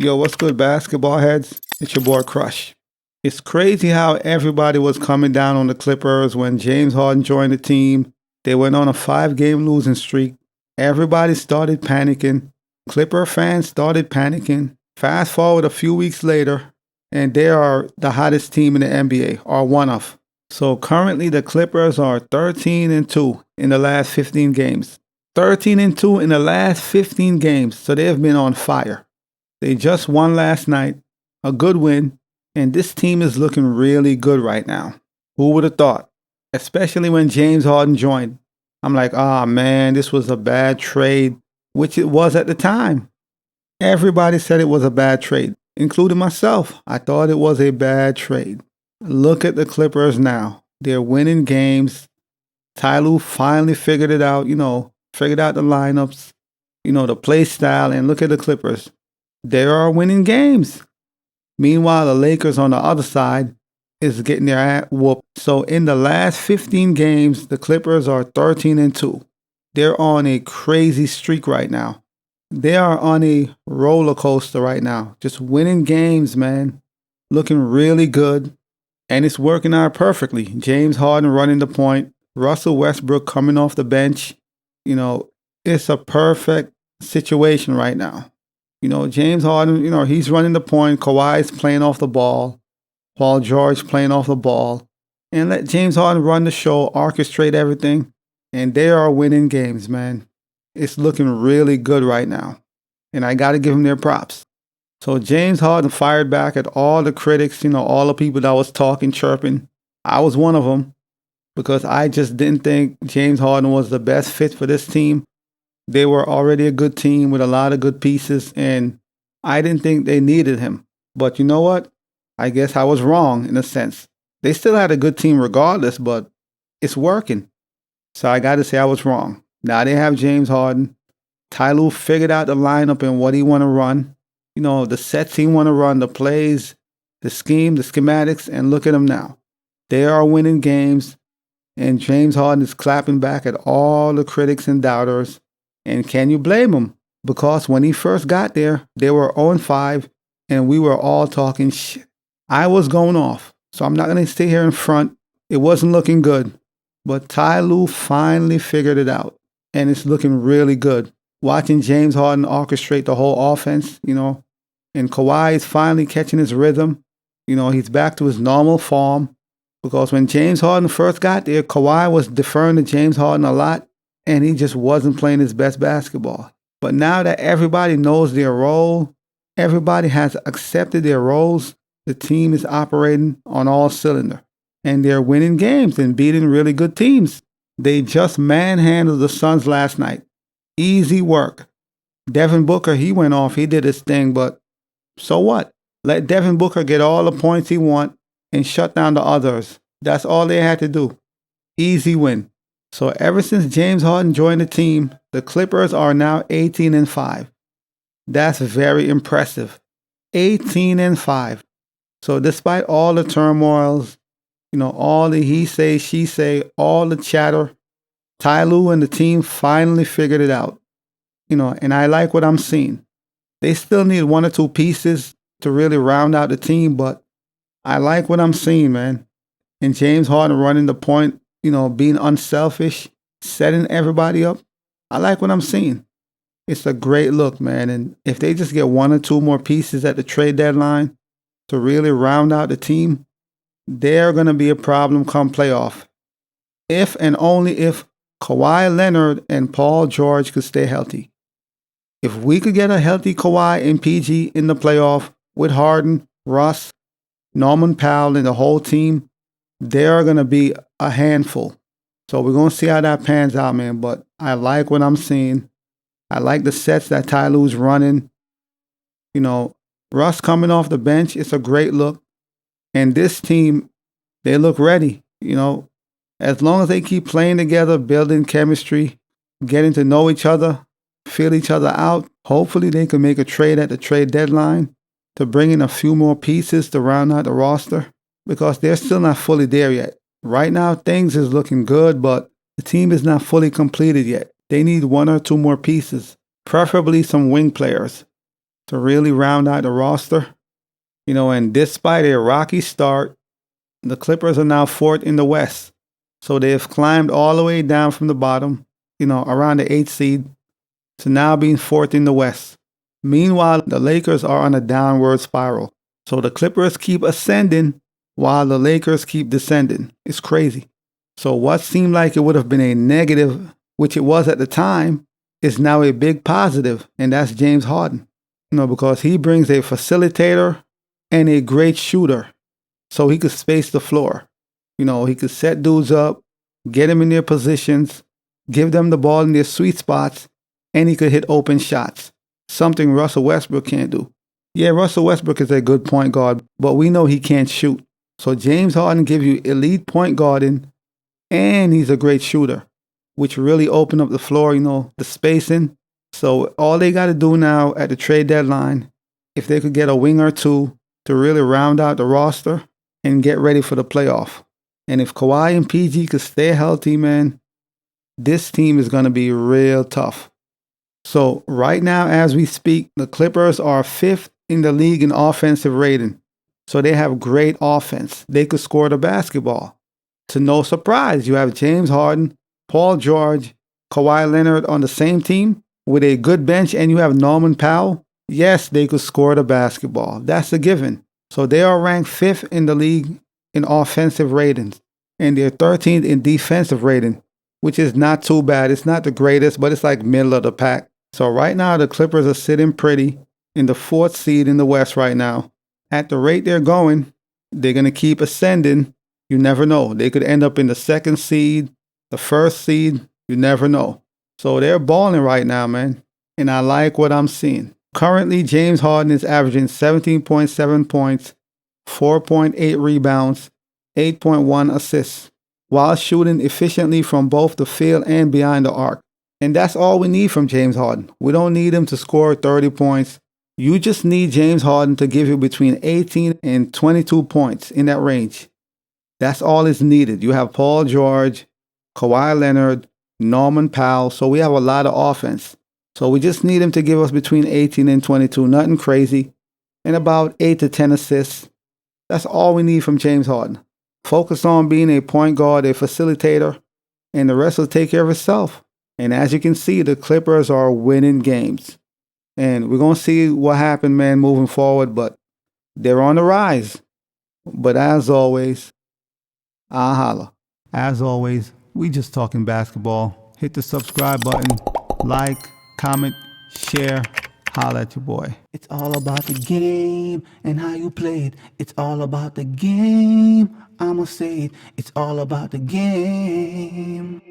Yo, what's good, basketball heads? It's your boy Crush. It's crazy how everybody was coming down on the Clippers when James Harden joined the team. They went on a 5-game losing streak. Everybody started panicking. Clipper fans started panicking. Fast forward a few weeks later, and they are the hottest team in the NBA, or one of. So currently the Clippers are 13-2 in the last 15 games. 13-2 in the last 15 games, so they have been on fire. They just won last night, a good win, and this team is looking really good right now. Who would have thought? Especially when James Harden joined. I'm like, man, this was a bad trade, which it was at the time. Everybody said it was a bad trade, including myself. I thought it was a bad trade. Look at the Clippers now. They're winning games. Ty Lue finally figured it out, figured out the lineups, the play style, and look at the Clippers. They are winning games. Meanwhile, the Lakers on the other side is getting their ass whooped. So in the last 15 games, the Clippers are 13-2. They're on a crazy streak right now. They are on a roller coaster right now. Just winning games, man. Looking really good. And it's working out perfectly. James Harden running the point. Russell Westbrook coming off the bench. It's a perfect situation right now. James Harden, he's running the point. Kawhi's playing off the ball. Paul George playing off the ball. And let James Harden run the show, orchestrate everything. And they are winning games, man. It's looking really good right now. And I got to give him their props. So James Harden fired back at all the critics, all the people that was talking, chirping. I was one of them because I just didn't think James Harden was the best fit for this team. They were already a good team with a lot of good pieces, and I didn't think they needed him. But you know what? I guess I was wrong in a sense. They still had a good team regardless, but it's working. So I got to say I was wrong. Now they have James Harden. Ty Lue figured out the lineup and what he want to run. The sets he want to run, the plays, the scheme, the schematics, and look at them now. They are winning games, and James Harden is clapping back at all the critics and doubters. And can you blame him? Because when he first got there, they were 0-5, and we were all talking shit. I was going off, so I'm not going to stay here in front. It wasn't looking good. But Ty Lue finally figured it out, and it's looking really good. Watching James Harden orchestrate the whole offense, and Kawhi is finally catching his rhythm. He's back to his normal form. Because when James Harden first got there, Kawhi was deferring to James Harden a lot, and he just wasn't playing his best basketball. But now that everybody knows their role, everybody has accepted their roles, the team is operating on all cylinders. And they're winning games and beating really good teams. They just manhandled the Suns last night. Easy work. Devin Booker, he went off. He did his thing, but so what? Let Devin Booker get all the points he wants and shut down the others. That's all they had to do. Easy win. So ever since James Harden joined the team, the Clippers are now 18-5. That's very impressive. 18-5. So despite all the turmoils, all the he say, she say, all the chatter, Ty Lue and the team finally figured it out. And I like what I'm seeing. They still need 1 or 2 pieces to really round out the team, but I like what I'm seeing, man. And James Harden running the point, being unselfish, setting everybody up. I like what I'm seeing. It's a great look, man. And if they just get 1 or 2 more pieces at the trade deadline to really round out the team, they're going to be a problem come playoff. If and only if Kawhi Leonard and Paul George could stay healthy. If we could get a healthy Kawhi and PG in the playoff with Harden, Russ, Norman Powell, and the whole team, they are going to be a handful. So we're going to see how that pans out, man. But I like what I'm seeing. I like the sets that Ty Lue's running. Russ coming off the bench, it's a great look. And this team, they look ready. As long as they keep playing together, building chemistry, getting to know each other, feel each other out, hopefully they can make a trade at the trade deadline to bring in a few more pieces to round out the roster because they're still not fully there yet. Right now, things is looking good, but the team is not fully completed yet. They need 1 or 2 more pieces, preferably some wing players. to really round out the roster. And despite a rocky start, the Clippers are now fourth in the West. So they have climbed all the way down from the bottom, around the eighth seed, to now being fourth in the West. Meanwhile, the Lakers are on a downward spiral. So the Clippers keep ascending while the Lakers keep descending. It's crazy. So what seemed like it would have been a negative, which it was at the time, is now a big positive, and that's James Harden. Because he brings a facilitator and a great shooter. So he could space the floor. He could set dudes up, get them in their positions, give them the ball in their sweet spots, and he could hit open shots. Something Russell Westbrook can't do. Yeah, Russell Westbrook is a good point guard, but we know he can't shoot. So James Harden gives you elite point guarding, and he's a great shooter, which really opened up the floor, the spacing. So all they got to do now at the trade deadline, if they could get a wing or two to really round out the roster and get ready for the playoff. And if Kawhi and PG could stay healthy, man, this team is going to be real tough. So right now, as we speak, the Clippers are fifth in the league in offensive rating. So they have great offense. They could score the basketball. To no surprise, you have James Harden, Paul George, Kawhi Leonard on the same team with a good bench, and you have Norman Powell. Yes, they could score the basketball. That's a given. So they are ranked fifth in the league in offensive ratings, and they're 13th in defensive rating, which is not too bad. It's not the greatest, but it's like middle of the pack. So right now, the Clippers are sitting pretty in the fourth seed in the West right now. At the rate they're going, they're going to keep ascending. You never know. They could end up in the second seed, the first seed. You never know. So they're balling right now, man. And I like what I'm seeing. Currently, James Harden is averaging 17.7 points, 4.8 rebounds, 8.1 assists, while shooting efficiently from both the field and behind the arc. And that's all we need from James Harden. We don't need him to score 30 points. You just need James Harden to give you between 18 and 22 points in that range. That's all is needed. You have Paul George, Kawhi Leonard, Norman Powell. So we have a lot of offense. So we just need him to give us between 18 and 22. Nothing crazy. And about 8 to 10 assists. That's all we need from James Harden. Focus on being a point guard, a facilitator, and the rest will take care of itself. And as you can see, the Clippers are winning games. And we're going to see what happens, man, moving forward. But they're on the rise. But as always, I'll holla. As always, we just talking basketball. Hit the subscribe button, like, comment, share. Holla at your boy. It's all about the game and how you play it. It's all about the game. I'ma say it. It's all about the game.